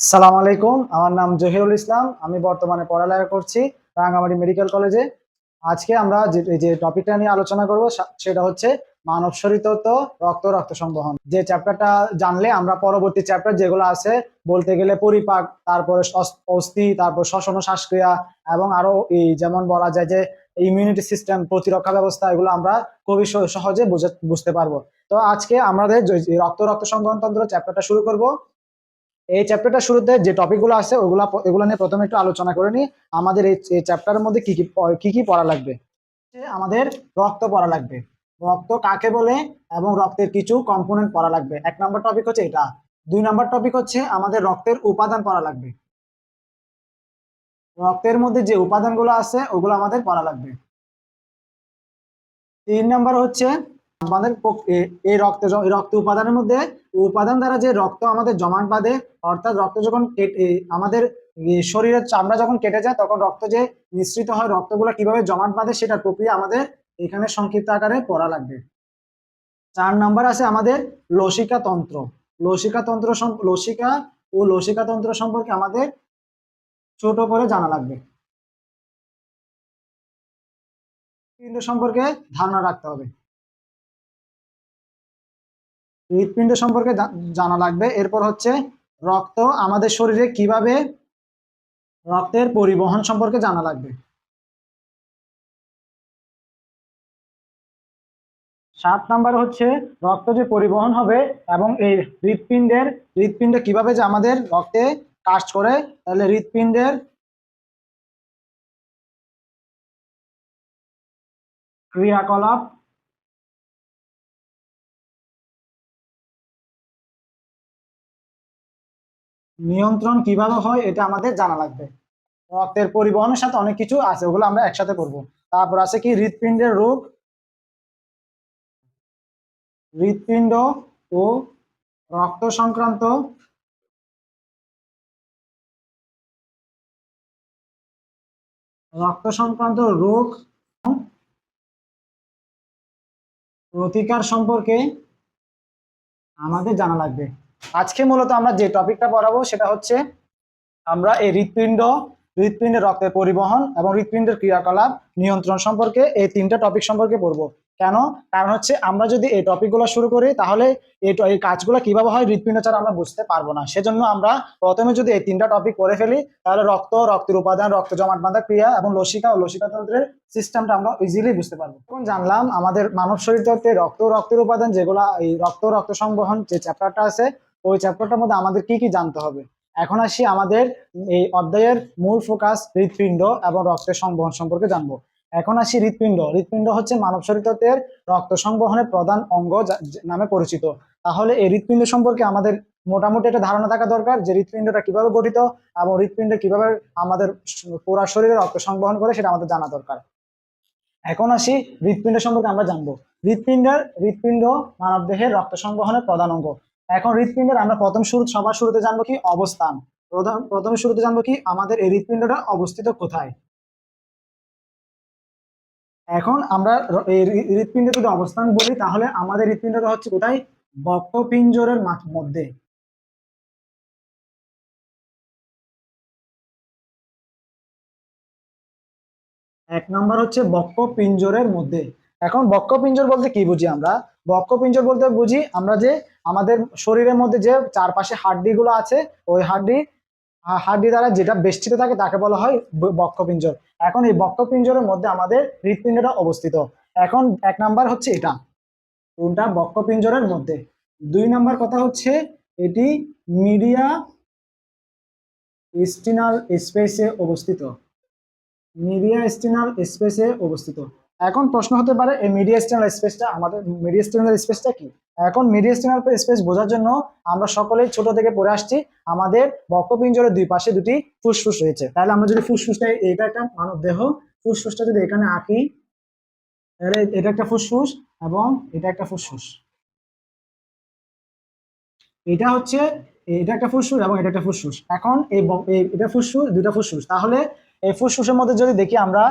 সালাম আলাইকুম, আমার নাম জহিরুল ইসলাম। আমি বর্তমানে পড়ালেখা করছি রাঙ্গামাটি মেডিকেল কলেজে। আজকে আমরা যে টপিকটা নিয়ে আলোচনা করব সেটা হচ্ছে মানব শরীরতত্ত্ব, রক্ত সংবহন। যে চ্যাপ্টারটা জানলে আমরা পরবর্তী চ্যাপ্টার যেগুলো আছে, বলতে গেলে পরিপাক, তারপরে অস্থি, তারপর শ্বসন ও শ্বাসক্রিয়া, এবং আরো এই যেমন বলা যায় যে ইমিউনিটি সিস্টেম, প্রতিরক্ষা ব্যবস্থা, এগুলো আমরা খুবই সহজে বুঝতে পারবো। তো আজকে আমাদের যে রক্ত সংবহন তন্ত্র চ্যাপ্টারটা শুরু করব। এই চ্যাপ্টারটা শুরুতে যে টপিকগুলো আছে এগুলো নিয়ে প্রথমে একটু আলোচনা করে নিই। আমাদের এই চ্যাপ্টারের মধ্যে কি কি পড়া লাগবে। আমাদের রক্ত পড়া লাগবে, রক্ত কাকে বলে এবং রক্তের কিছু কম্পোনেন্ট পড়া লাগবে। 1 নম্বর টপিক হচ্ছে এটা। 2 নম্বর টপিক হচ্ছে আমাদের রক্তের উপাদান পড়া লাগবে, রক্তের মধ্যে যে উপাদানগুলো আছে ওগুলো আমাদের পড়া লাগবে। 3 নম্বর হচ্ছে আমাদের এই রক্ত উপাদানের মধ্যে উপাদান দ্বারা যে রক্ত আমাদের জমাট বাঁধে, অর্থাৎ রক্ত যখন আমাদের শরীরের চামড়া যখন কেটে যায় তখন রক্ত যে নিঃসৃত হয়, রক্তগুলো কিভাবে জমাট বাঁধে সেটার প্রক্রিয়া আমাদের এখানে সংক্ষিপ্ত আকারে পড়া লাগবে। 4 নম্বর আছে আমাদের লসিকা তন্ত্র। লসিকা ও লসিকা তন্ত্র সম্পর্কে আমাদের ছোট করে জানা লাগবে। হৃৎপিণ্ড সম্পর্কে ধারণা রাখতে হবে, হৃৎপিণ্ড সম্পর্কে জানা লাগবে। এরপর হচ্ছে রক্ত আমাদের শরীরে কিভাবে, রক্তের পরিবহন সম্পর্কে জানা লাগবে। 7 নম্বর হচ্ছে রক্ত যে পরিবহন হবে এবং এই হৃৎপিণ্ডে কিভাবে যে আমাদের রক্তে কাজ করে, তাহলে হৃৎপিণ্ডের ক্রিয়াকলাপ নিয়ন্ত্রণ কিভাবে হয় এটা আমাদের জানা লাগবে। রক্তের পরিবহনের সাথে অনেক কিছু আছে, ওগুলো আমরা একসাথে করব। তারপর আছে কি হৃৎপিণ্ডের রোগ, হৃৎপিণ্ড ও রক্ত সংক্রান্ত রোগ প্রতিকার সম্পর্কে আমাদের জানা লাগবে। আজকে মূলত আমরা যে টপিকটা পড়াবো সেটা হচ্ছে আমরা এই হৃৎপিণ্ডের রক্তের পরিবহন এবং হৃৎপিণ্ডের ক্রিয়াকলাপ নিয়ন্ত্রণ সম্পর্কে এই 3টা টপিক সম্পর্কে পড়বো। কেন? কারণ হচ্ছে আমরা যদি এই টপিকগুলো শুরু করি তাহলে এই কাজগুলো কিভাবে হয় হৃৎপিণ্ড ছাড়া আমরা বুঝতে পারবো না। সেজন্য আমরা প্রথমে যদি এই 3টা টপিক পড়ে ফেলি তাহলে রক্তের উপাদান, রক্ত জমাট বাঁধা ক্রিয়া এবং লসিকা ও লসিকাতন্ত্রের সিস্টেমটা আমরা ইজিলি বুঝতে পারবো। এখন জানলাম আমাদের মানব শরীর তত্ত্বে রক্তের উপাদান, যেগুলা এই রক্ত সংবহন যে চ্যাপ্টারটা আছে ওই চ্যাপ্টারটার মধ্যে আমাদের কি কি জানতে হবে। এখন আসি আমাদের এই অধ্যায়ের মূল ফোকাস হৃৎপিণ্ড এবং রক্তের সংবহন সম্পর্কে জানবো। এখন আসি হৃৎপিণ্ড হচ্ছে মানব শরীরতত্ত্বের রক্ত সংবহনের প্রধান অঙ্গ নামে পরিচিত। তাহলে এই হৃৎপিণ্ড সম্পর্কে আমাদের মোটামুটি একটা ধারণা থাকা দরকার যে হৃৎপিণ্ডটা কিভাবে গঠিত এবং হৃৎপিণ্ড কিভাবে আমাদের পুরো শরীরে রক্ত সংবহন করে সেটা আমাদের জানা দরকার। এখন আসি হৃৎপিণ্ড সম্পর্কে আমরা জানবো। হৃৎপিণ্ড মানব দেহের রক্ত সংবহনের প্রধান অঙ্গ। এখন হৃৎপিণ্ডের আমরা সবার শুরুতে জানবো কি অবস্থান। প্রথমে শুরুতে জানবো কি আমাদের এই হৃৎপিণ্ডটা অবস্থিত কোথায়। এখন আমরা এই হৃৎপিণ্ডের যদি অবস্থান বলি তাহলে আমাদের হৃৎপিণ্ডটা হচ্ছে কোথায়, বক্ষপিঞ্জরের মধ্যে। 1 নম্বর হচ্ছে বক্ষপিঞ্জরের মধ্যে। এখন বক্ষপিঞ্জর বলতে কি বুঝি আমরা? বক্ষপিঞ্জর বলতে বুঝি আমরা যে আমাদের শরীরের মধ্যে যে চারপাশে হাড্ডি গুলো আছে ওই হাড্ডি দ্বারা যেটা বেষ্টিত থাকে তাকে বলা হয় বক্ষপিঞ্জর। এখন এই বক্ষপিঞ্জরের মধ্যে আমাদের হৃৎপিণ্ডটা অবস্থিত। এখন 1 নম্বর হচ্ছে এটা, কোনটা? বক্ষপিঞ্জরের মধ্যে। 2 নম্বর কথা হচ্ছে এটি মিডিয়া স্টিনাল স্পেসে অবস্থিত। এখন প্রশ্ন হতে পারে এই মিডিয়াস্টিনাল স্পেসটা কি? এখন মিডিয়াস্টিনাল স্পেস বোঝার জন্য আমরা সকলেই ছোট থেকে পড়ে আসছি আমাদের বক্ষপিঞ্জরের দুই পাশে দুটি ফুসফুস রয়েছে। তাহলে আমরা যদি ফুসফুসটা, এটা একটা মানব দেহ, ফুসফুসটা যদি এখানে আঁকি তাহলে এটা একটা ফুসফুস এবং এটা একটা ফুসফুস। এটা হচ্ছে, এটা একটা ফুসফুস এবং এটা একটা ফুসফুস। এখন এটা ফুসফুস, দুটা ফুসফুস। তাহলে এই ফুসফুসের মধ্যে যদি দেখি আমরা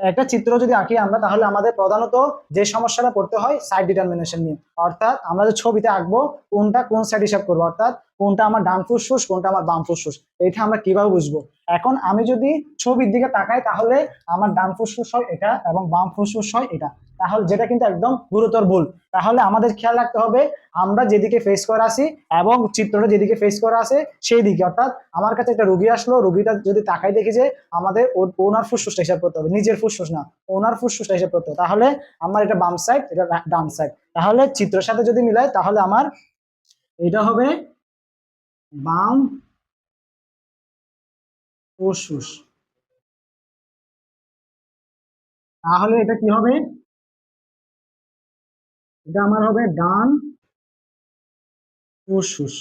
একটা চিত্র যদি আঁকি আমরা, তাহলে আমাদের প্রধানত যে সমস্যাটা পড়তে হয় সাইড ডিটারমিনেশন নিয়ে। অর্থাৎ আমরা যে ছবিতে আঁকবো কোনটা কোন সাইড হিসাব করবো, অর্থাৎ কোনটা আমার ডান ফুসফুস কোনটা আমার বাম ফুসফুস, এটা আমরা কিভাবে বুঝবো। এখন আমি যদি ছবির দিকে তাকাই তাহলে আমার ডান ফুসফুস হয় এটা এবং বাম ফুসফুস হয় এটা, তাহলে যেটা কিন্তু একদম গুরুতর ভুল। তাহলে আমাদের খেয়াল রাখতে হবে আমরা যেদিকে ফেস করে আসি এবং চিত্রটা যেদিকে ফেস করে আসে সেই দিকে। অর্থাৎ আমার কাছে একটা রুগী আসলো, রুগীটা যদি তাকাই দেখি যে আমাদের ওনার ফুসফুসটা হিসাব করতে হবে, নিজের ফুসফুস না, ওনার ফুসফুসটা হিসাব করতে হবে, তাহলে আমার এটা বাম সাইড এটা ডান সাইড। তাহলে চিত্রের সাথে যদি মিলাই তাহলে আমার এটা হবে বাম ফুসফুস। তাহলে এটা কি হবে, এটা আমার হবে ডান ফুসফুস।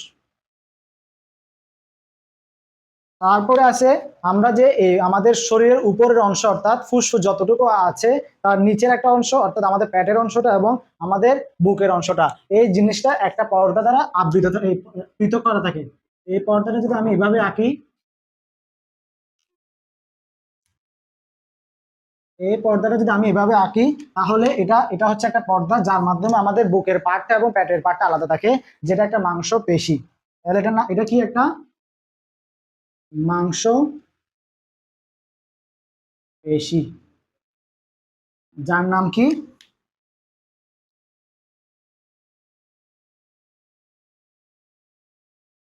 তারপরে আছে আমরা যে আমাদের শরীরের উপরের অংশ অর্থাৎ ফুসফুস যতটুকু আছে তার নিচের একটা অংশ অর্থাৎ আমাদের পেটের অংশটা এবং আমাদের বুকের অংশটা, এই জিনিসটা একটা পর্দা দ্বারা আবৃত পৃথক করা থাকে। এই পর্দাটা যদি আমি এভাবে আঁকি, এই পর্দাটা যদি আমি এভাবে আঁকি তাহলে এটা এটা হচ্ছে একটা পর্দা যার মাধ্যমে আমাদের বুকের পার্টটা এবং পেটের পার্টটা আলাদা থাকে, যেটা একটা মাংস পেশি। তাহলে এটা না, এটা কি একটা মাংস পেশি, যার নাম কি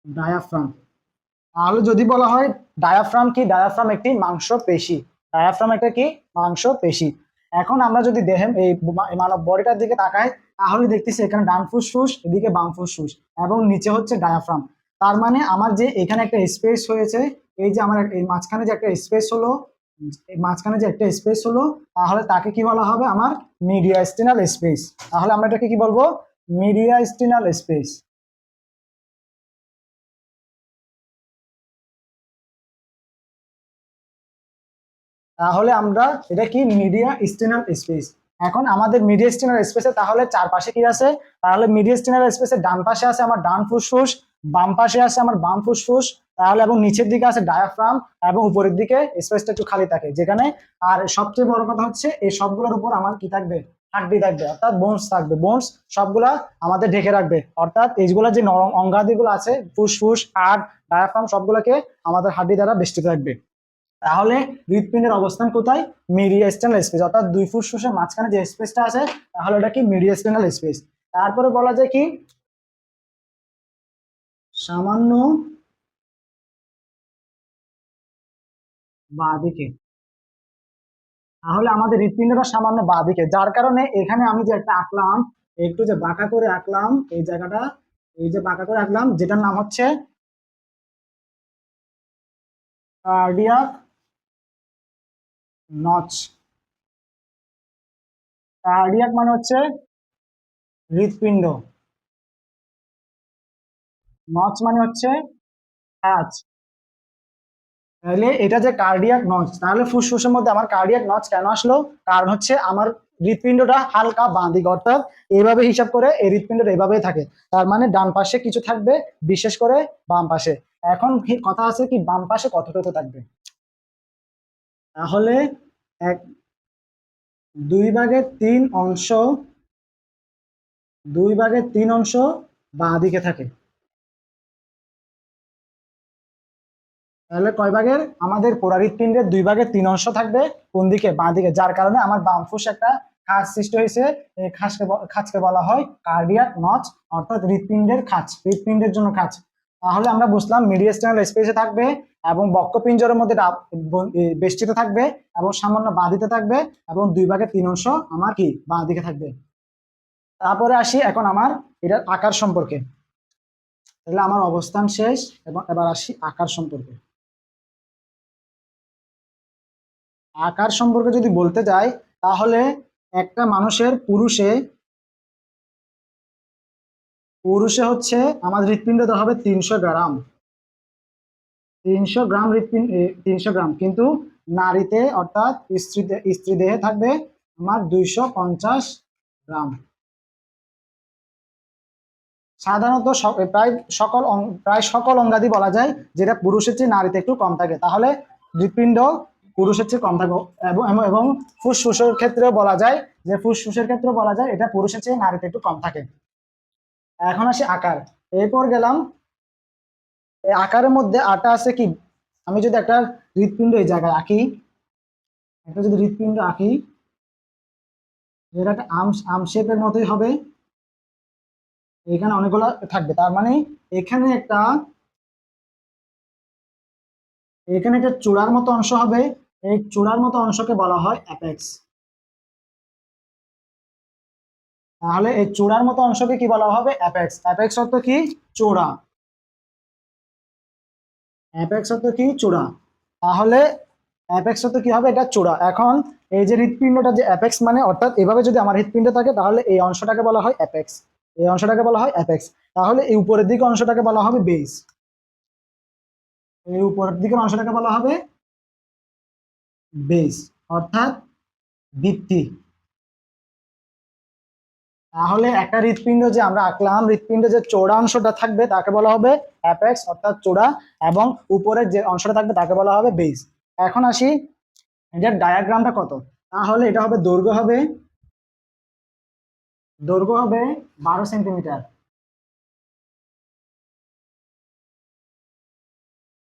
ডায়াফ্রাম। তাহলে যদি বলা হয় ডায়াফ্রাম কি, ডায়াফ্রাম একটি মাংস পেশি, ডায়াফ্রাম একটা কি মাংস পেশি। এখন আমরা যদি দেহের এই মানব বডিটার দিকে তাকাই তাহলে দেখতেছি এখানে ডান ফুসফুস এদিকে বাম ফুসফুস এবং নিচে হচ্ছে ডায়াফ্রাম। তার মানে আমার যে এখানে একটা স্পেস হয়েছে, এই যে আমার এই মাঝখানে যে একটা স্পেস হলো, এই মাঝখানে যে একটা স্পেস হলো, তাহলে তাকে কি বলা হবে আমার মিডিয়াস্টিনাল স্পেস। তাহলে আমরা এটাকে কি বলবো, মিডিয়াস্টিনাল স্পেস। তাহলে আমরা এটা কি মিডিয়া স্টিনাল স্পেস। এখন আমাদের মিডিয়া স্টিনাল স্পেসে তাহলে চারপাশে কি আছে, তাহলে মিডিয়া স্টিনাল স্পেসের ডান পাশে আছে আমার ডান ফুসফুস, বাম পাশে আছে আমার বাম ফুসফুস, তাহলে এবং নিচের দিকে আছে ডায়াফ্রাম এবং উপরের দিকে স্পেসটা একটু খালি থাকে যেখানে। আর সবচেয়ে বড় কথা হচ্ছে এই সবগুলোর উপর আমার কি থাকবে, হাড্ডি থাকবে অর্থাৎ বোনস থাকবে, বোনস সবগুলা আমাদের ঢেকে রাখবে, অর্থাৎ এইগুলা যে নরম অঙ্গাদিগুলো আছে ফুসফুস হাড় ডায়াফ্রাম সবগুলোকে আমাদের হাড্ডি দ্বারা বেষ্টিত থাকবে। তাহলে হৃৎপিণ্ডের অবস্থান কোথায়, মিডিয়াস্টাইনাল স্পেস, অর্থাৎ দুই ফুসফুসের মাঝখানে যে স্পেসটা আছে তাহলে এটা কি মিডিয়াস্টাইনাল স্পেস। তারপরে বলা যায় কি সামান্য বাঁদিকে, তাহলে আমাদের হৃৎপিণ্ডটা সামান্য বাঁদিকে, যার কারণে এখানে আমি যে একটা আঁকলাম, একটু যে বাঁকা করে আঁকলাম এই জায়গাটা, এই যে বাঁকা করে আঁকলাম যেটার নাম হচ্ছে কার্ডিয়াক নচ। কার্ডিয়াক মানে হচ্ছে হৃৎপিণ্ড, নচ মানে হচ্ছে কাজ। তাহলে এটা যে কার্ডিয়াক নচ, তাহলে ফুসফুসের মধ্যে আমার কার্ডিয়াক নচ কেন আসলো, কারণ হচ্ছে আমার হৃৎপিণ্ডটা হালকা বাঁ দিকে, অর্থাৎ এইভাবে হিসাব করে এই হৃৎপিণ্ডটা এইভাবেই থাকে। তার মানে ডান পাশে কিছু থাকবে বিশেষ করে বাম পাশে। এখন কথা আছে কি বাম পাশে কতটুকু থাকবে, তাহলে এক 2/3 অংশ, 2/3 অংশ বাঁ দিকে থাকে। তাহলে কয় ভাগের, আমাদের পুরা হৃৎপিণ্ডের 2/3 অংশ থাকবে কোন দিকে, বাঁ দিকে, যার কারণে আমার বাম ফুস একটা খাঁজ সৃষ্টি হয়েছে। এই খাঁজকে বলা হয় কার্ডিয়াক নচ, অর্থাৎ হৃৎপিণ্ডের খাঁজ, হৃৎপিণ্ডের জন্য খাঁজ। তাহলে আমরা বুঝলাম মিডিয়াস্টাইনাল স্পেসে থাকবে এবং বক্ষপিঞ্জরের মধ্যে বেষ্টিত থাকবে এবং সামান্য বাঁ দিকে থাকবে এবং 2/3 অংশ আমার কি বাঁ দিকে থাকবে। তারপরে আসি এখন আমার এটার আকার সম্পর্কে। তাহলে আমার অবস্থান শেষ এবং এবার আসি আকার সম্পর্কে। আকার সম্পর্কে যদি বলতে যাই তাহলে একটা মানুষের পুরুষে পুরুষে হচ্ছে আমাদের হৃৎপিণ্ড ধরা হবে 300 গ্রাম, 300 গ্রাম হৃৎপিণ্ড, 300 গ্রাম, কিন্তু নারীতে অর্থাৎ স্ত্রী দেহে থাকবে আমার 250 গ্রাম। সাধারণত প্রায় সকল অঙ্গাদি বলা যায় যেটা পুরুষের চেয়ে নারীতে একটু কম থাকে। তাহলে হৃৎপিণ্ড পুরুষের চেয়ে কম থাকবে। এবং এবং এবং ফুসফুসের ক্ষেত্রেও বলা যায় যে ফুসফুসের ক্ষেত্রে বলা যায় এটা পুরুষের চেয়ে নারীতে একটু কম থাকে। এখন আসি আকার। এরপর গেলাম এই আকারের মধ্যে আটা আছে কি, আমি যদি একটা হৃৎপিণ্ড এই জায়গায় আঁকি, একটা যদি হৃৎপিণ্ড আঁকি, এটা একটা আম আম শেপের মতোই হবে। এখানে অনেকগুলো থাকবে, তার মানে এখানে একটা এখানে একটা চূড়ার মতো অংশ হবে। এই চূড়ার মতো অংশকে বলা হয় অ্যাপেক্স। তাহলে এই চূড়ার মতো অংশকে কি বলা হবে? অ্যাপেক্স। অ্যাপেক্স অর্থ কি? চূড়া। অ্যাপেক্স অর্থ কি? চূড়া। তাহলে অ্যাপেক্স অর্থ কি হবে? এটা চূড়া। এখন এই যে হৃৎপিণ্ডটা যে অ্যাপেক্স মানে, অর্থাৎ এভাবে যদি আমার হৃৎপিণ্ড থাকে তাহলে এই অংশটাকে বলা হয় অ্যাপেক্স, এই অংশটাকে বলা হয় অ্যাপেক্স। তাহলে এই উপরের দিকে অংশটাকে বলা হবে বেস, এই উপরের দিকের অংশটাকে বলা হবে বেস, অর্থাৎ ভিত্তি। তাহলে একটা হৃৎপিণ্ড যে আমরা আঁকলাম, হৃৎপিণ্ডে যে চৌড়া অংশটা থাকবে তাকে বলা হবে অ্যাপেক্স অর্থাৎ চূড়া, এবং উপরের যে অংশটা থাকবে তাকে বলা হবে বেস। এখন আসি এটার ডায়াগ্রামটা কত। তাহলে এটা হবে দৈর্ঘ্য হবে 12 সেন্টিমিটার,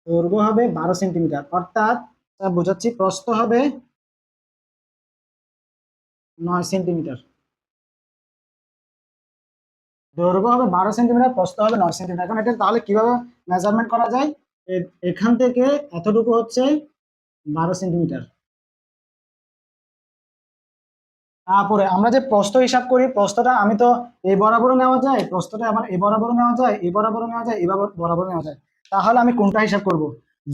দৈর্ঘ্য হবে 12 সেন্টিমিটার, অর্থাৎ বোঝাচ্ছি প্রস্থ হবে 9 সেন্টিমিটার। দৈর্ঘ্য হবে 12 সেন্টিমিটার, প্রস্থ হবে 9 সেন্টিমিটার। এখন এটা তাহলে কিভাবে মেজারমেন্ট করা যায়? এখান থেকে এতটুকু হচ্ছে 12 সেন্টিমিটার। তারপরে আমরা যে প্রস্থ হিসাব করি, প্রস্থটা আমি তো এই বরাবরও নেওয়া যায়, প্রস্থটা আবার এই বরাবরও নেওয়া যায়, এই বরাবরও নেওয়া যায়, এই বরাবর নেওয়া যায়। তাহলে আমি কোনটা হিসাব করব?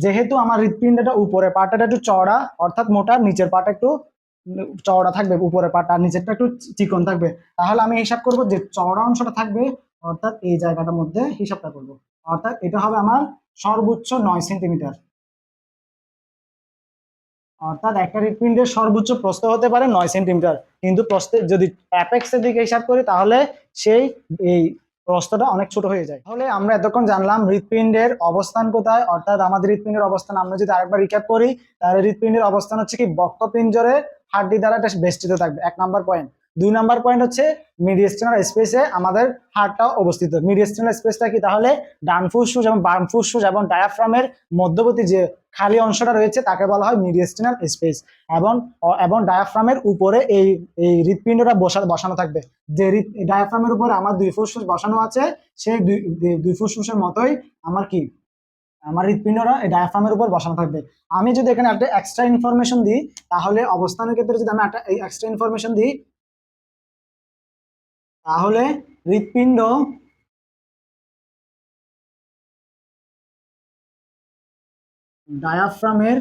যেহেতু আমার হৃৎপিণ্ডটা উপরে পাটাটা একটু চওড়া অর্থাৎ মোটা, নিচের পাটা একটু চওড়া থাকবে, উপরের পাটা আর নিচেরটা একটু চিকন থাকবে, তাহলে আমি হিসাব করব যে চওড়া অংশটা থাকবে, অর্থাৎ এই জায়গাটার মধ্যে হিসাবটা করব। অর্থাৎ এটা হবে আমার সর্বোচ্চ 9 সেন্টিমিটার। অর্থাৎ একটা হৃৎপিণ্ডের সর্বোচ্চ প্রস্থ হতে পারে 9 সেন্টিমিটার, কিন্তু প্রস্থে যদি অ্যাপেক্সের দিকে হিসাব করি তাহলে সেই এই প্রস্থটা অনেক ছোট হয়ে যায়। তাহলে আমরা এতক্ষণ জানলাম হৃৎপিণ্ডের অবস্থান কোথায়, অর্থাৎ আমাদের হৃৎপিণ্ডের অবস্থান আমরা যদি আরেকবার রিক্যাপ করি, তাহলে হৃৎপিণ্ডের অবস্থান হচ্ছে কি বক্ষপিঞ্জরের হাড্ডি দ্বারা এটা বেষ্টিত থাকবে, 1 নাম্বার পয়েন্ট। 2 নাম্বার পয়েন্ট হচ্ছে মিডিয়েস্টাইনাল স্পেসে আমাদের হাড়টা অবস্থিত। মিডিয়েস্টাইনাল স্পেসটা কি? তাহলে ডান ফুসফুস এবং বাম ফুসফুস এবং ডায়াফ্রামের মধ্যবর্তী যে খালি অংশটা রয়েছে তাকে বলা হয় মিডিয়েস্টাইনাল স্পেস। এবং এবং ডায়াফ্রামের উপরে এই এই হৃৎপিণ্ডটা বসানো থাকবে। যে ডায়াফ্রামের উপরে আমার 2 ফুসফুস বসানো আছে, সেই দুই ফুসফুসের মতোই আমার কি, আমার হৃৎপিণ্ডরা এই ডায়াফ্রামের উপর বসানো থাকবে। আমি যদি এখানে একটা এক্সট্রা ইনফরমেশন দিই, তাহলে অবস্থানের ক্ষেত্রে যদি আমি একটা এই এক্সট্রা ইনফরমেশন দিই, তাহলে হৃৎপিণ্ড ডায়াফ্রামের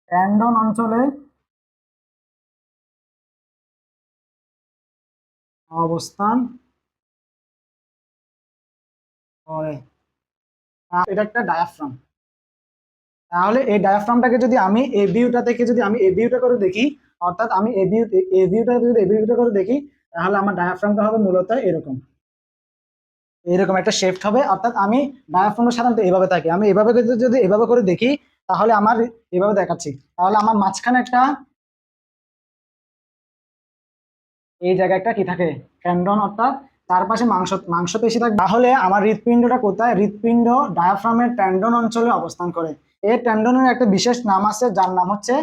ট্যান্ডন অঞ্চলে অবস্থান করে। এটা একটা ডায়াফ্রাম। তাহলে এই ডায়াফ্রামটাকে যদি আমি এ ভিউটা থেকে যদি আমি এ ভিউটা করে দেখি, অর্থাৎ আমি এ ভিউটা যদি এ ভিউটা করে দেখি, তাহলে আমার ডায়াফ্রামটা হবে মূলত এরকম, এরকম একটা শেপড হবে। অর্থাৎ আমি ডায়াফ্রামটা সাধারণত এভাবে থাকে, আমি এভাবে যদি এভাবে করে দেখি তাহলে আমার এভাবে দেখাচ্ছি, তাহলে আমার মাঝখানে একটা এই জায়গাটা কি থাকে? ট্যান্ডন, অর্থাৎ চারপাশে মাংসপেশি থাকে। তাহলে আমার হৃৎপিণ্ডটা কোথায়? হৃৎপিণ্ড ডায়াফ্রামের ট্যান্ডন অঞ্চলে অবস্থান করে। এই ট্যান্ডনের একটা বিশেষ নাম আছে, যার নাম হচ্ছে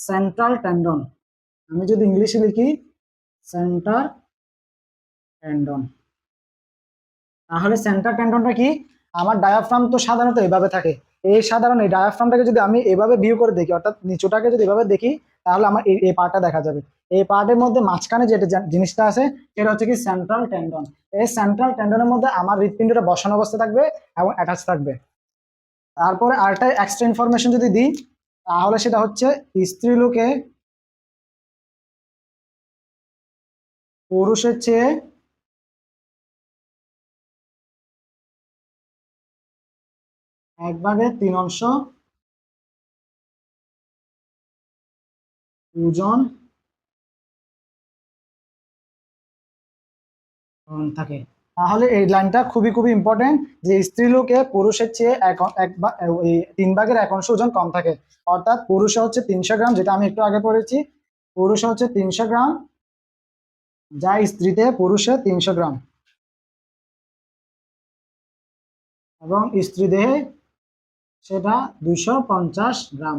সেন্ট্রাল ট্যান্ডন। আমি যদি ইংলিশে লিখি সেন্টার ট্যান্ডন, তাহলে সেন্টার টেন্ডনটা কি? আমার ডায়াফ্রাম তো সাধারণত এভাবে থাকে, এই ডায়াফ্রামটাকে যদি আমি এভাবে ভিউ করে দেখি, অর্থাৎ নিচুটাকে যদি এভাবে দেখি, তাহলে আমার এই পার্টটা দেখা যাবে। এই পার্টের মধ্যে মাঝখানে যেটা জিনিসটা আছে সেটা হচ্ছে কি সেন্ট্রাল টেন্ডন। এই সেন্ট্রাল টেন্ডনের মধ্যে আমার হৃৎপিণ্ডটা বসানো অবস্থা থাকবে এবং অ্যাটাচ থাকবে। তারপরে আরেকটা এক্সট্রা ইনফরমেশন যদি দিই, তাহলে সেটা হচ্ছে স্ত্রীলোকে পুরুষের চেয়ে 1/3 ওজন থাকে। তাহলে এই লাইনটা খুবই খুবই ইম্পর্টেন্ট, যে স্ত্রীলোকে পুরুষের চেয়ে ওই 3/1 ওজন কম থাকে। অর্থাৎ পুরুষে হচ্ছে 300 গ্রাম, যেটা আমি একটু আগে পড়েছি, পুরুষে হচ্ছে 300 গ্রাম, যা স্ত্রীতে পুরুষে 300 গ্রাম, এবং স্ত্রী দেহে সেটা 250 গ্রাম।